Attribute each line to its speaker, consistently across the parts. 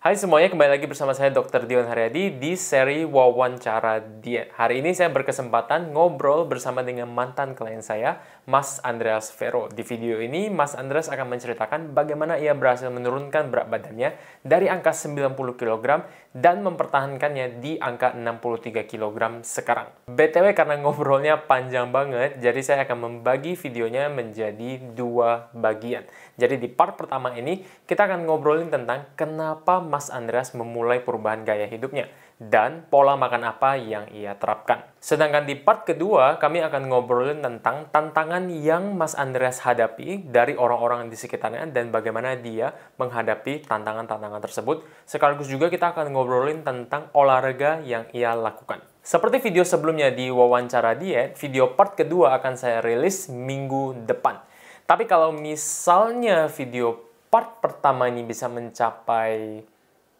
Speaker 1: Hai semuanya, kembali lagi bersama saya Dr. Dion Haryadi di seri Wawancara Diet. Hari ini saya berkesempatan ngobrol bersama dengan mantan klien saya, Mas Andreas Vero. Di video ini, Mas Andreas akan menceritakan bagaimana ia berhasil menurunkan berat badannya dari angka 90 kg dan mempertahankannya di angka 63 kg sekarang. BTW karena ngobrolnya panjang banget, jadi saya akan membagi videonya menjadi dua bagian. Jadi di part pertama ini, kita akan ngobrolin tentang kenapa Mas Andreas memulai perubahan gaya hidupnya dan pola makan apa yang ia terapkan. Sedangkan di part kedua, kami akan ngobrolin tentang tantangan yang Mas Andreas hadapi dari orang-orang di sekitarnya dan bagaimana dia menghadapi tantangan-tantangan tersebut. Sekaligus juga kita akan ngobrolin tentang olahraga yang ia lakukan. Seperti video sebelumnya di Wawancara Diet, video part kedua akan saya rilis minggu depan. Tapi kalau misalnya video part pertama ini bisa mencapai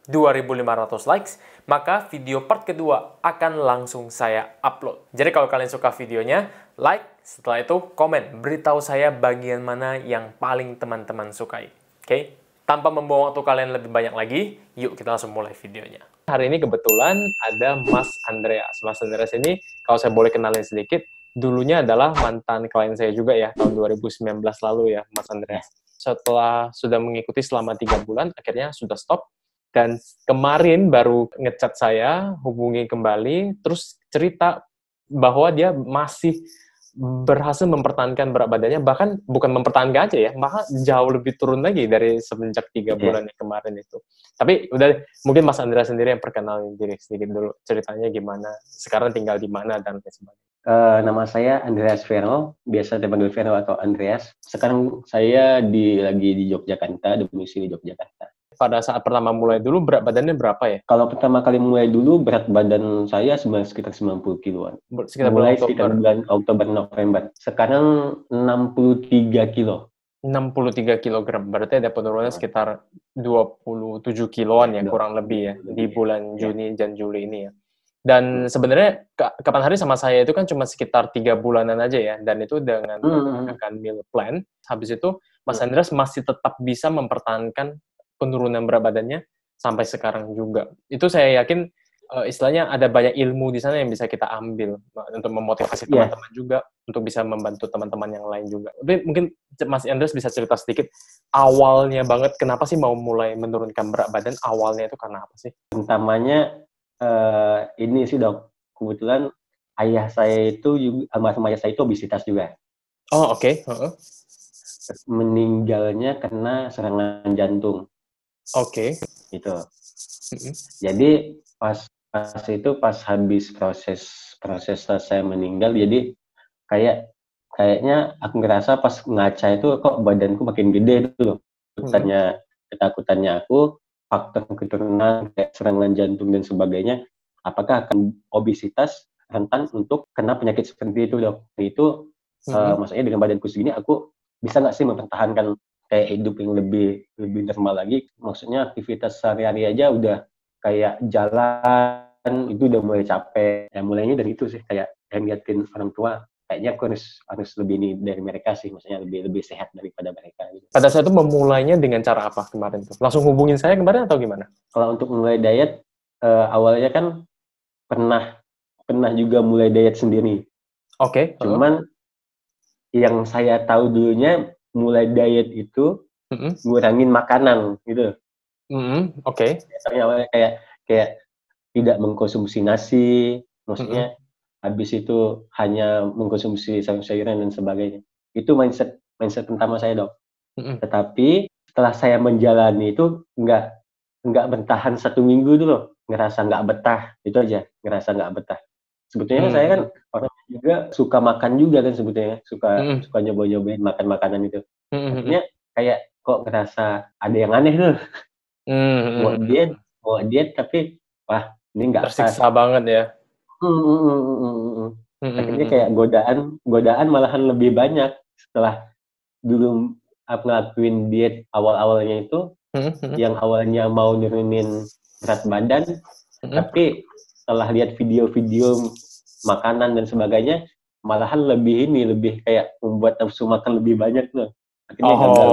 Speaker 1: 2.500 likes, maka video part kedua akan langsung saya upload. Jadi kalau kalian suka videonya, like, setelah itu komen, beritahu saya bagian mana yang paling teman-teman sukai. Oke? Tanpa membuang waktu kalian lebih banyak lagi, yuk kita langsung mulai videonya. Hari ini kebetulan ada Mas Andreas. Mas Andreas ini, kalau saya boleh kenalin sedikit, dulunya adalah mantan klien saya juga ya, tahun 2019 lalu ya, Mas Andreas. Setelah sudah mengikuti selama 3 bulan, akhirnya sudah stop. Dan kemarin baru ngechat saya, hubungi kembali, terus cerita bahwa dia masih berhasil mempertahankan berat badannya, bahkan bukan mempertahankan aja ya, bahkan jauh lebih turun lagi dari semenjak 3 bulan yang kemarin itu. Tapi udah, mungkin Mas Andreas sendiri yang perkenalin diri sedikit dulu, ceritanya gimana, sekarang tinggal di mana, dan lain sebagainya.
Speaker 2: Nama saya Andreas Vero, biasa dipanggil Vero atau Andreas. Sekarang saya lagi di Yogyakarta, domisili di Yogyakarta.
Speaker 1: Pada saat pertama mulai dulu, berat badannya berapa ya?
Speaker 2: Kalau pertama kali mulai dulu, berat badan saya sekitar 90 kiloan. Mulai sekitar bulan Oktober-November. Sekarang 63 kilo.
Speaker 1: 63 kg, berarti ada penurunan sekitar 27 kiloan ya, kurang lebih ya, di bulan Juni dan Juli ini ya. Dan sebenarnya kapan hari sama saya itu kan cuma sekitar 3 bulanan aja ya, dan itu dengan menggunakan meal plan. Habis itu Mas Andreas masih tetap bisa mempertahankan penurunan berat badannya sampai sekarang juga. Itu saya yakin istilahnya ada banyak ilmu di sana yang bisa kita ambil untuk memotivasi teman-teman juga, untuk bisa membantu teman-teman yang lain juga. Tapi mungkin Mas Andreas bisa cerita sedikit awalnya banget kenapa sih mau mulai menurunkan berat badan, awalnya itu karena apa sih?
Speaker 2: Pertamanya ini sih dok, kebetulan ayah saya itu sama ayah saya itu obesitas juga.
Speaker 1: Oh oke.
Speaker 2: Meninggalnya karena serangan jantung.
Speaker 1: Oke.
Speaker 2: Gitu. Jadi pas habis proses saya meninggal, jadi kayaknya aku ngerasa pas ngaca itu kok badanku makin gede itu loh. Ketakutannya aku, faktor keturunan kayak serangan jantung dan sebagainya, apakah akan obesitas rentan untuk kena penyakit seperti itu dok. Itu maksudnya dengan badanku segini aku bisa nggak sih mempertahankan kayak hidup yang lebih normal lagi. Maksudnya aktivitas sehari-hari aja udah kayak jalan itu udah mulai capek. Ya mulainya dari itu sih, kayak ngeliatin orang tua, kayaknya aku harus lebih ini dari mereka sih, maksudnya lebih sehat daripada mereka gitu.
Speaker 1: Pada saat itu memulainya dengan cara apa kemarin tuh? Langsung hubungin saya kemarin atau gimana?
Speaker 2: Kalau untuk mulai diet, awalnya kan pernah juga mulai diet sendiri.
Speaker 1: Oke.
Speaker 2: Cuman yang saya tahu dulunya mulai diet itu ngurangin makanan gitu.
Speaker 1: Oke.
Speaker 2: Awalnya kayak tidak mengkonsumsi nasi, maksudnya habis itu hanya mengkonsumsi sayur-sayuran dan sebagainya. Itu mindset pertama saya dok. Tetapi setelah saya menjalani itu nggak bertahan 1 minggu itu loh, ngerasa nggak betah, itu aja, ngerasa nggak betah. Sebetulnya saya kan orang juga suka makan juga kan, sebetulnya suka nyobain makan makanan itu. Artinya kayak kok ngerasa ada yang aneh tuh. Mau diet tapi wah ini nggak pas.
Speaker 1: Tersiksa banget ya.
Speaker 2: Akhirnya kayak godaan malahan lebih banyak setelah dulu aku ngelakuin diet awalnya itu, yang awalnya mau nurunin berat badan, tapi setelah lihat video-video makanan dan sebagainya, malahan lebih kayak membuat nafsu makan lebih banyak tuh. Akhirnya gagal.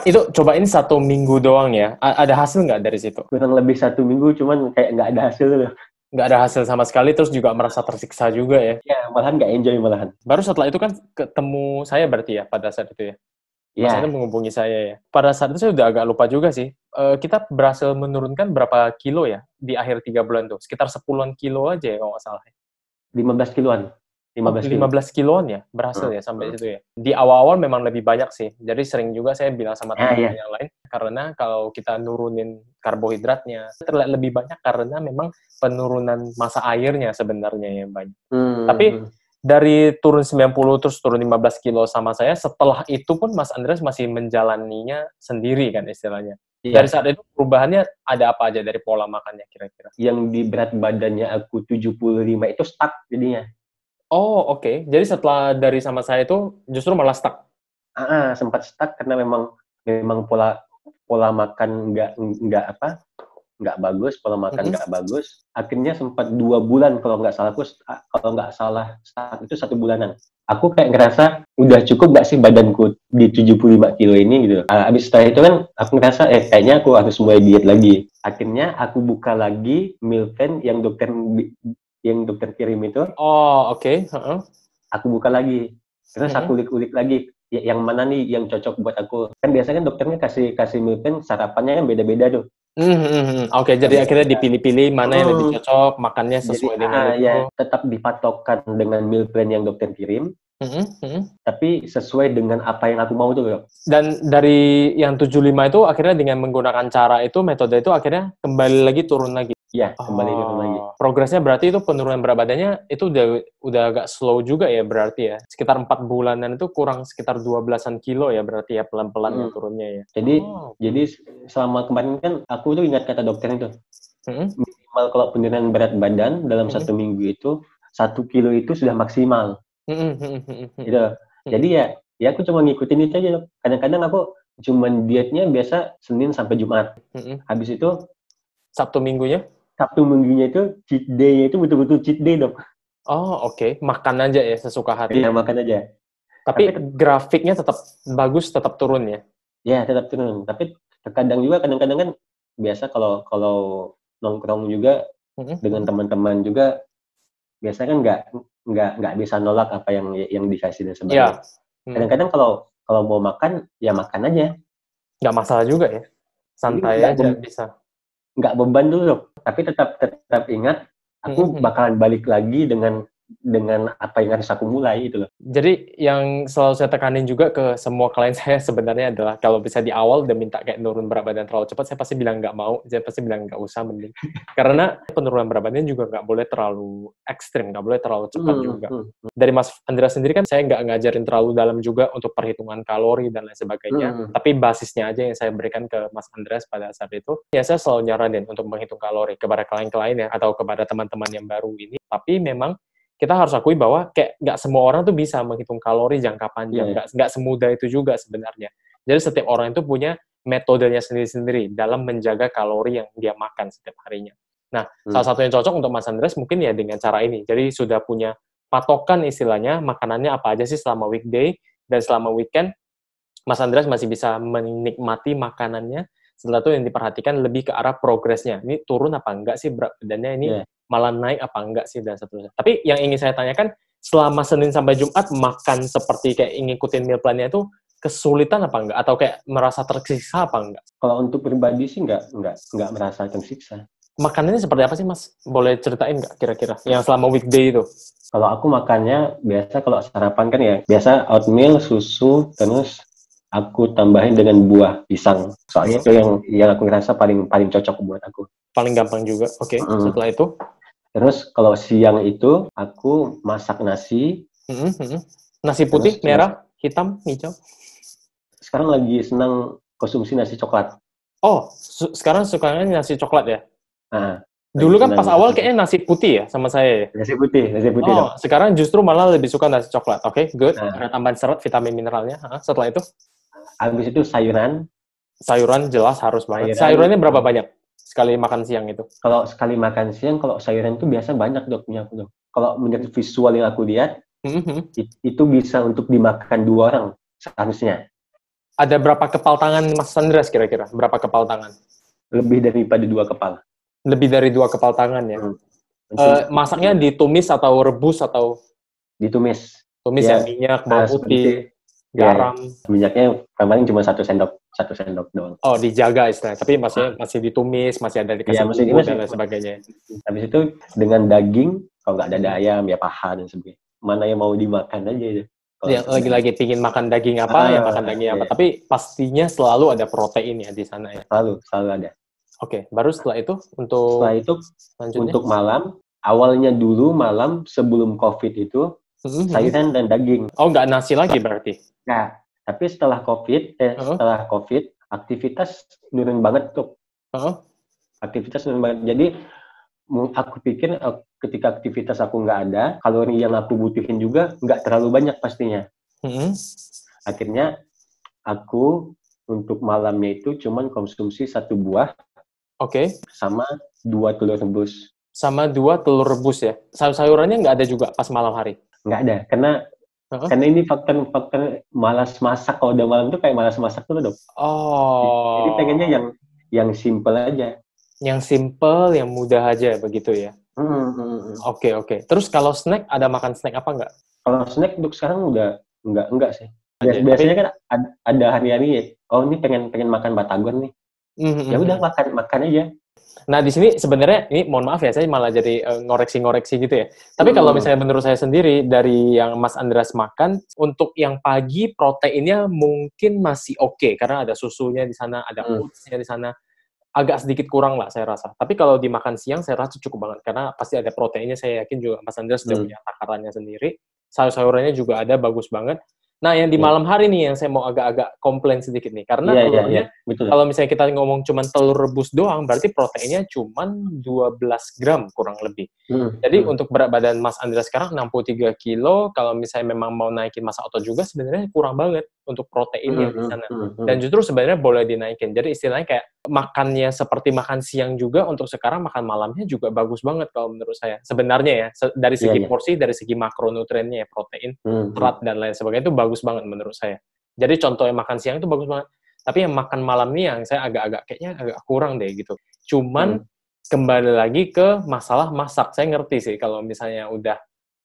Speaker 1: Itu cobain 1 minggu doang ya. Ada hasil nggak dari situ?
Speaker 2: Kurang lebih 1 minggu, cuman kayak nggak ada hasil loh.
Speaker 1: Nggak ada hasil sama sekali, terus juga merasa tersiksa juga ya.
Speaker 2: Ya, malahan nggak enjoy malahan.
Speaker 1: Baru setelah itu kan ketemu saya berarti ya pada saat itu ya. Mas Anda
Speaker 2: Ya,
Speaker 1: menghubungi saya ya. Pada saat itu saya udah agak lupa juga sih. Kita berhasil menurunkan berapa kilo ya di akhir 3 bulan tuh? Sekitar 10-an kilo aja ya kalau nggak salah.
Speaker 2: 15 kiloan.
Speaker 1: Oh,
Speaker 2: 15 kilo.
Speaker 1: 15 kiloan ya? Berhasil
Speaker 2: Hmm,
Speaker 1: ya sampai
Speaker 2: hmm.
Speaker 1: situ ya? Di awal-awal memang lebih banyak sih. Jadi sering juga saya bilang sama teman-teman
Speaker 2: Ya.
Speaker 1: yang lain, karena kalau kita nurunin karbohidratnya, terlihat lebih banyak karena memang penurunan massa airnya sebenarnya yang banyak. Tapi dari turun 90 terus turun 15 kilo sama saya, setelah itu pun Mas Andreas masih menjalaninya sendiri kan istilahnya. Dari
Speaker 2: Iya,
Speaker 1: saat itu perubahannya ada apa aja dari pola makannya kira-kira?
Speaker 2: yang di berat badannya aku 75 itu stuck jadinya.
Speaker 1: Oh, oke. Jadi setelah dari sama saya itu justru malah stuck.
Speaker 2: Sempat stuck karena memang pola pola makan nggak bagus, pola makan
Speaker 1: Mhm.
Speaker 2: nggak bagus. Akhirnya sempat 2 bulan kalau nggak salah stuck itu 1 bulanan. Aku kayak ngerasa udah cukup nggak sih badanku di 75 kilo ini gitu. Abis setelah itu kan aku ngerasa kayaknya aku harus mulai diet lagi. Akhirnya aku buka lagi meal plan yang dokter kirim itu.
Speaker 1: Oh, oke. Heeh.
Speaker 2: Aku buka lagi, terus
Speaker 1: Mhm.
Speaker 2: aku ulik-ulik lagi, yang mana nih yang cocok buat aku. Kan biasanya kan dokternya kasih kasih meal plan, sarapannya kan beda-beda tuh.
Speaker 1: Mhm, mhm, mhm. Oke, jadi akhirnya
Speaker 2: Beda-beda.
Speaker 1: dipilih-pilih mana yang lebih
Speaker 2: Hmm.
Speaker 1: cocok, makannya
Speaker 2: Jadi
Speaker 1: sesuai dengan
Speaker 2: ya
Speaker 1: itu.
Speaker 2: tetap dipatokkan dengan meal plan yang dokter kirim,
Speaker 1: Mhm, mhm.
Speaker 2: tapi sesuai dengan apa yang aku mau tuh loh.
Speaker 1: Dan dari yang 75 itu akhirnya dengan menggunakan cara itu, metode itu akhirnya kembali lagi turun lagi.
Speaker 2: Ya, kembali turun lagi.
Speaker 1: Oh, progresnya berarti itu penurunan berat badannya itu udah agak slow juga ya berarti ya. Sekitar 4 bulanan itu kurang sekitar 12-an kilo ya berarti ya pelan-pelan ya
Speaker 2: Hmm.
Speaker 1: turunnya ya.
Speaker 2: Jadi
Speaker 1: Oh.
Speaker 2: jadi selama kemarin kan aku tuh ingat kata dokter itu,
Speaker 1: Mhm,
Speaker 2: minimal kalau penurunan berat badan dalam
Speaker 1: mhm,
Speaker 2: 1 minggu itu 1 kilo itu sudah maksimal.
Speaker 1: mhm, mhm, mhm,
Speaker 2: Gitu.
Speaker 1: mhm,
Speaker 2: Jadi
Speaker 1: mhm.
Speaker 2: ya aku cuma ngikutin itu aja. Kadang-kadang aku cuman dietnya biasa Senin sampai Jumat.
Speaker 1: Mhm.
Speaker 2: Habis itu
Speaker 1: Sabtu minggunya?
Speaker 2: Sabtu Minggunya itu cheat day-nya itu betul-betul cheat day dong.
Speaker 1: Oh, oke. Makan aja ya sesuka hati.
Speaker 2: Iya, makan aja. Tapi
Speaker 1: Tapi grafiknya tetap bagus, tetap turun ya.
Speaker 2: ya tetap turun. Tapi terkadang juga kadang-kadang kan biasa kalau kalau nongkrong juga
Speaker 1: Mhm,
Speaker 2: dengan
Speaker 1: mhm.
Speaker 2: teman-teman juga biasanya kan nggak bisa nolak apa yang dikasih dan sebagainya.
Speaker 1: Iya. Mhm.
Speaker 2: Kadang-kadang kalau kalau mau makan ya makan aja.
Speaker 1: Nggak masalah juga ya.
Speaker 2: Jadi
Speaker 1: Santai aja bisa.
Speaker 2: nggak beban dulu loh, tapi tetap tetap ingat
Speaker 1: Mhm,
Speaker 2: aku
Speaker 1: mhm.
Speaker 2: bakalan balik lagi dengan apa yang harus aku mulai gitu loh.
Speaker 1: Jadi yang selalu saya tekanin juga ke semua klien saya sebenarnya adalah kalau bisa di awal udah minta kayak nurun berat badan terlalu cepat, saya pasti bilang nggak mau, saya pasti bilang nggak usah mending. Karena penurunan berat badan juga nggak boleh terlalu ekstrim, nggak boleh terlalu cepat
Speaker 2: Hmm,
Speaker 1: juga.
Speaker 2: hmm,
Speaker 1: Dari Mas Andra sendiri kan saya nggak ngajarin terlalu dalam juga untuk perhitungan kalori dan lain sebagainya,
Speaker 2: hmm.
Speaker 1: tapi basisnya aja yang saya berikan ke Mas Andreas pada saat itu, ya saya selalu nyaranin untuk menghitung kalori kepada klien-klien ya, atau kepada teman-teman yang baru ini, tapi memang kita harus akui bahwa kayak nggak semua orang tuh bisa menghitung kalori jangka panjang,
Speaker 2: Iya,
Speaker 1: nggak semudah itu juga sebenarnya. Jadi setiap orang itu punya metodenya sendiri-sendiri dalam menjaga kalori yang dia makan setiap harinya. Nah, salah
Speaker 2: hmm.
Speaker 1: satu yang cocok untuk Mas Andres mungkin ya dengan cara ini. Jadi sudah punya patokan istilahnya, makanannya apa aja sih selama weekday, dan selama weekend, Mas Andreas masih bisa menikmati makanannya. Setelah itu yang diperhatikan lebih ke arah progresnya. Ini turun apa enggak sih berat badannya, ini
Speaker 2: Iya.
Speaker 1: malah naik apa enggak sih, dan seterusnya. Tapi yang ingin saya tanyakan, selama Senin sampai Jumat makan seperti kayak ngikutin meal plan-nya itu kesulitan apa enggak? Atau kayak merasa tersiksa apa enggak?
Speaker 2: Kalau untuk pribadi sih nggak merasa tersiksa.
Speaker 1: Makanannya seperti apa sih, Mas? Boleh ceritain nggak kira-kira? Yang selama weekday itu?
Speaker 2: Kalau aku makannya biasa kalau sarapan kan ya biasa oatmeal, susu, terus aku tambahin dengan buah pisang. Soalnya itu yang aku ngerasa paling paling cocok buat aku.
Speaker 1: Paling gampang juga. Oke,
Speaker 2: Mm.
Speaker 1: setelah itu?
Speaker 2: Terus kalau siang itu aku masak nasi.
Speaker 1: Mhm, mhm. Nasi
Speaker 2: Terus
Speaker 1: putih, merah, hitam, hijau?
Speaker 2: sekarang lagi senang konsumsi nasi coklat.
Speaker 1: Oh, sekarang sukanya nasi coklat ya?
Speaker 2: Nah, lagi
Speaker 1: Dulu kan
Speaker 2: senang
Speaker 1: pas awal kayaknya nasi putih ya sama saya ya.
Speaker 2: nasi putih dong.
Speaker 1: Oh, sekarang justru malah lebih suka nasi coklat. Oke, good.
Speaker 2: Nah,
Speaker 1: Ada tambahan serat, vitamin mineralnya. Setelah itu,
Speaker 2: habis itu sayuran,
Speaker 1: sayuran jelas harus banget.
Speaker 2: sayuran
Speaker 1: Sayurannya berapa banyak sekali makan siang itu?
Speaker 2: kalau sekali makan siang kalau sayuran itu biasa banyak dok punya aku dok. Kalau menurut visual yang aku lihat
Speaker 1: Mhm, mhm.
Speaker 2: itu bisa untuk dimakan 2 orang seharusnya.
Speaker 1: Ada berapa kepal tangan Mas Andreas kira-kira? Berapa kepal tangan?
Speaker 2: Lebih daripada 2 kepala.
Speaker 1: Lebih dari 2 kepal tangan ya. Masaknya ditumis atau rebus atau
Speaker 2: ditumis?
Speaker 1: tumis ya, minyak, bawang putih,
Speaker 2: ya,
Speaker 1: garam.
Speaker 2: Minyaknya paling cuma 1 sendok doang.
Speaker 1: Oh, dijaga istilahnya. Tapi masih ditumis, masih ada dikasih bumbu dan lain sebagainya.
Speaker 2: Habis itu dengan daging, kalau nggak ada ayam ya paha dan sebagainya. Mana yang mau dimakan aja ya.
Speaker 1: Ya, lagi-lagi pingin makan daging apa, ya makan daging apa. Tapi pastinya selalu ada protein ya di sana ya.
Speaker 2: Selalu ada.
Speaker 1: Oke, baru setelah itu untuk
Speaker 2: untuk malam, awalnya dulu malam sebelum COVID itu sayuran dan daging.
Speaker 1: Oh, nggak nasi lagi berarti?
Speaker 2: Nah, tapi setelah COVID, aktivitas nurun banget tuh. Aktivitas nurun banget. Jadi aku pikir ketika aktivitas aku nggak ada, kalori yang aku butuhin juga nggak terlalu banyak pastinya. Akhirnya aku untuk malamnya itu cuman konsumsi 1 buah. Sama 2 telur rebus.
Speaker 1: Sama 2 telur rebus ya? Sayur-sayurannya nggak ada juga pas malam hari?
Speaker 2: Nggak ada, karena ini faktor malas masak. Kalau udah malam tuh kayak malas masak tuh, Dok.
Speaker 1: Oh.
Speaker 2: Jadi pengennya yang simple aja.
Speaker 1: Yang simple, yang mudah aja begitu ya? Oke. Terus kalau snack, ada makan snack apa nggak?
Speaker 2: Kalau snack untuk sekarang udah enggak sih. Biasanya kan ada hari-hari ya. Oh, ini pengen makan batagor nih. Ya udah makan aja.
Speaker 1: Nah, di sini sebenarnya ini mohon maaf ya, saya malah jadi ngoreksi-ngoreksi gitu ya. Tapi kalau misalnya menurut saya sendiri dari yang Mas Andreas makan, untuk yang pagi proteinnya mungkin masih oke karena ada susunya di sana, ada oatsnya di sana. Agak sedikit kurang lah saya rasa. Tapi kalau dimakan siang saya rasa cukup banget karena pasti ada proteinnya. Saya yakin juga Mas Andreas sudah punya takarannya sendiri. Sayur-sayurannya juga ada, bagus banget. Nah, yang di malam hari nih yang saya mau agak-agak komplain sedikit nih. Karena telurnya, kalau misalnya kita ngomong cuma telur rebus doang, berarti proteinnya cuma 12 gram kurang lebih. Jadi untuk berat badan Mas Andreas sekarang 63 kilo, kalau misalnya memang mau naikin massa otot juga sebenarnya kurang banget untuk proteinnya di sana. Dan justru sebenarnya boleh dinaikin. Jadi istilahnya kayak makannya seperti makan siang juga, untuk sekarang makan malamnya juga bagus banget kalau menurut saya. Sebenarnya ya, dari segi porsi, dari segi makronutriennya ya, protein, serat, dan lain sebagainya itu bagus banget menurut saya. Jadi contohnya makan siang itu bagus banget. Tapi yang makan malam nih yang saya kayaknya agak kurang deh gitu. Cuman kembali lagi ke masalah masak. Saya ngerti sih kalau misalnya udah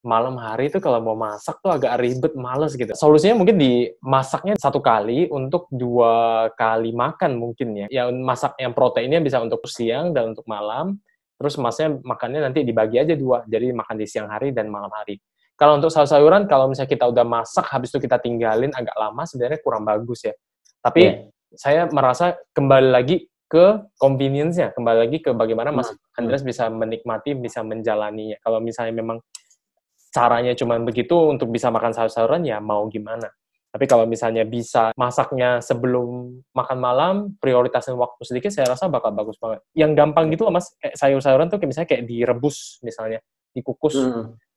Speaker 1: malam hari itu kalau mau masak tuh agak ribet, males gitu. Solusinya mungkin dimasaknya 1 kali untuk 2 kali makan mungkin ya. Yang masak yang proteinnya bisa untuk siang dan untuk malam. Terus makannya nanti dibagi aja 2. Jadi makan di siang hari dan malam hari. Kalau untuk sayur-sayuran, kalau misalnya kita udah masak, habis itu kita tinggalin agak lama, sebenarnya kurang bagus ya. Tapi saya merasa kembali lagi ke convenience-nya, kembali lagi ke bagaimana Mas Andreas bisa menikmati, bisa menjalaninya. Kalau misalnya memang caranya cuma begitu untuk bisa makan sayur-sayuran, ya mau gimana. Tapi kalau misalnya bisa masaknya sebelum makan malam, prioritasin waktu sedikit, saya rasa bakal bagus banget. Yang gampang gitu loh Mas, kayak sayur-sayuran tuh misalnya kayak direbus misalnya, dikukus,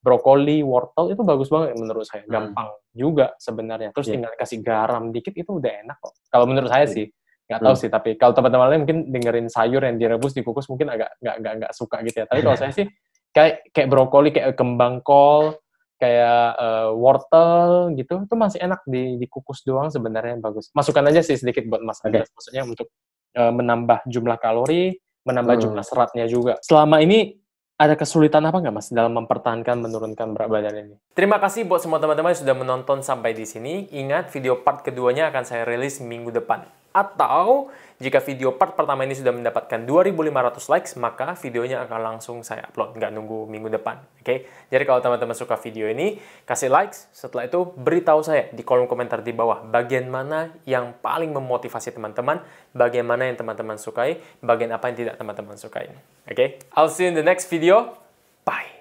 Speaker 1: brokoli, wortel, itu bagus banget menurut saya. Gampang juga sebenarnya. Terus tinggal kasih garam dikit, itu udah enak kok. Kalau menurut saya sih. Nggak tahu sih, tapi kalau teman-teman lain mungkin dengerin sayur yang direbus, dikukus, mungkin agak nggak suka gitu ya. Tapi kalau saya sih, kayak brokoli, kayak kembang kol, kayak wortel gitu, itu masih enak dikukus doang sebenarnya bagus. Masukkan aja sih sedikit buat Mas Andreas, maksudnya untuk menambah jumlah kalori, menambah jumlah seratnya juga. Selama ini ada kesulitan apa nggak Mas dalam mempertahankan menurunkan berat badan ini? Terima kasih buat semua teman-teman yang sudah menonton sampai di sini. Ingat, video part keduanya akan saya rilis minggu depan. Atau jika video part pertama ini sudah mendapatkan 2.500 likes, maka videonya akan langsung saya upload, nggak nunggu minggu depan. Oke? Jadi kalau teman-teman suka video ini, kasih likes. Setelah itu beritahu saya di kolom komentar di bawah bagian mana yang paling memotivasi teman-teman, bagian mana yang teman-teman sukai, bagian apa yang tidak teman-teman sukai. Oke? I'll see you in the next video. Bye.